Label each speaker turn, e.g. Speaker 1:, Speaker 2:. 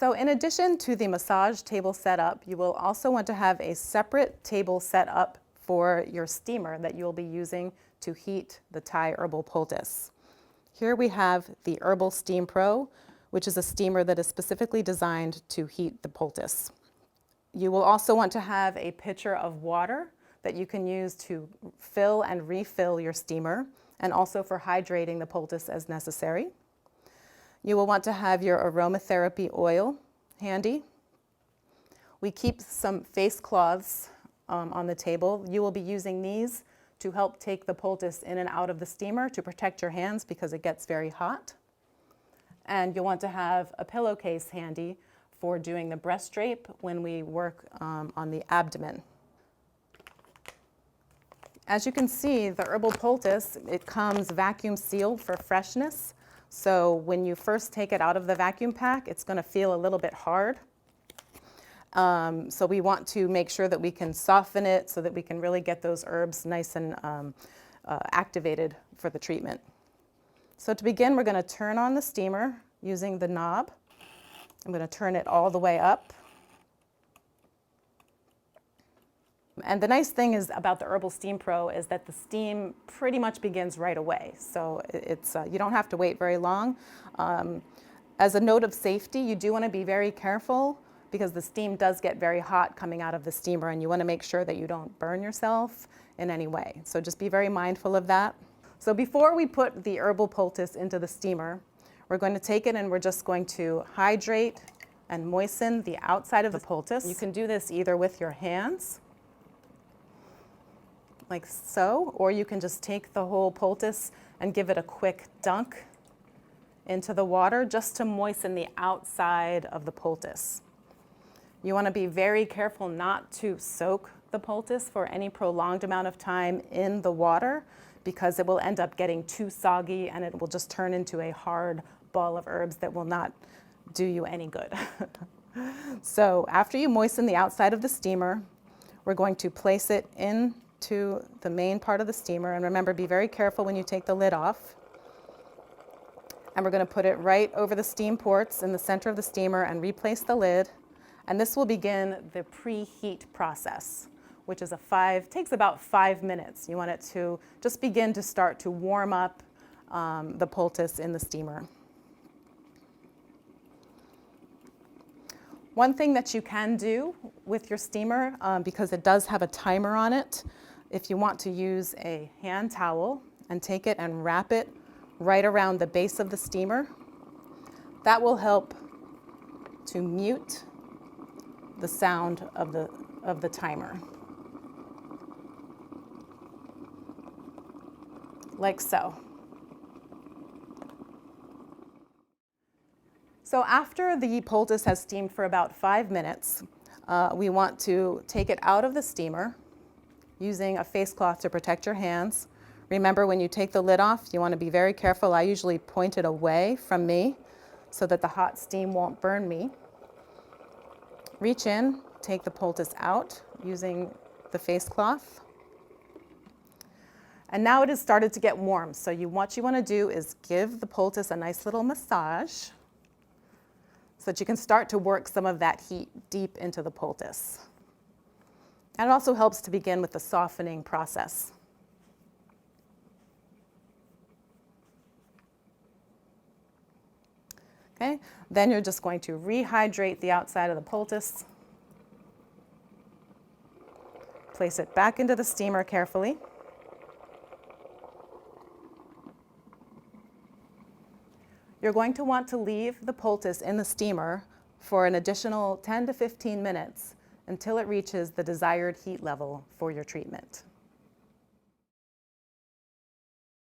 Speaker 1: So in addition to the massage table setup, you will also want to have a separate table set up for your steamer that you'll be using to heat the Thai Herbal Poultice. Here we have the HerbalSteam Pro, which is a steamer that is specifically designed to heat the poultice. You will also want to have a pitcher of water that you can use to fill and refill your steamer, and also for hydrating the poultice as necessary. You will want to have your aromatherapy oil handy. We keep some face cloths on the table. You will be using these to help take the poultice in and out of the steamer to protect your hands because it gets very hot. And you'll want to have a pillowcase handy for doing the breast drape when we work on the abdomen. As you can see, the Herbal Poultice, it comes vacuum sealed for freshness. So when you first take it out of the vacuum pack, it's going to feel a little bit hard. So we want to make sure that we can soften it so that we can really get those herbs nice and activated for the treatment. So to begin, we're going to turn on the steamer using the knob. I'm going to turn it all the way up. And the nice thing is about the HerbalSteam Pro is that the steam pretty much begins right away. So it's you don't have to wait very long. As a note of safety, you do want to be very careful because the steam does get very hot coming out of the steamer, and you want to make sure that you don't burn yourself in any way. So just be very mindful of that. So before we put the Herbal Poultice into the steamer, we're going to take it and we're just going to hydrate and moisten the outside of the poultice. You can do this either with your hands, like so, or you can just take the whole poultice and give it a quick dunk into the water just to moisten the outside of the poultice. You want to be very careful not to soak the poultice for any prolonged amount of time in the water because it will end up getting too soggy and it will just turn into a hard ball of herbs that will not do you any good. So after you moisten the outside of the steamer, we're going to place it into the main part of the steamer, and remember, be very careful when you take the lid off. And we're going to put it right over the steam ports in the center of the steamer and replace the lid. And this will begin the preheat process, which is takes about 5 minutes. You want it to just begin to start to warm up the poultice in the steamer. One thing that you can do with your steamer, because it does have a timer on it, if you want to use a hand towel and take it and wrap it right around the base of the steamer, that will help to mute the sound of the timer. Like so. So after the poultice has steamed for about 5 minutes, we want to take it out of the steamer using a face cloth to protect your hands. Remember, when you take the lid off, you want to be very careful. I usually point it away from me so that the hot steam won't burn me. Reach in, take the poultice out using the face cloth. And now it has started to get warm. So what you want to do is give the poultice a nice little massage so that you can start to work some of that heat deep into the poultice. And it also helps to begin with the softening process. Okay, then you're just going to rehydrate the outside of the poultice. Place it back into the steamer carefully. You're going to want to leave the poultice in the steamer for an additional 10 to 15 minutes until it reaches the desired heat level for your treatment.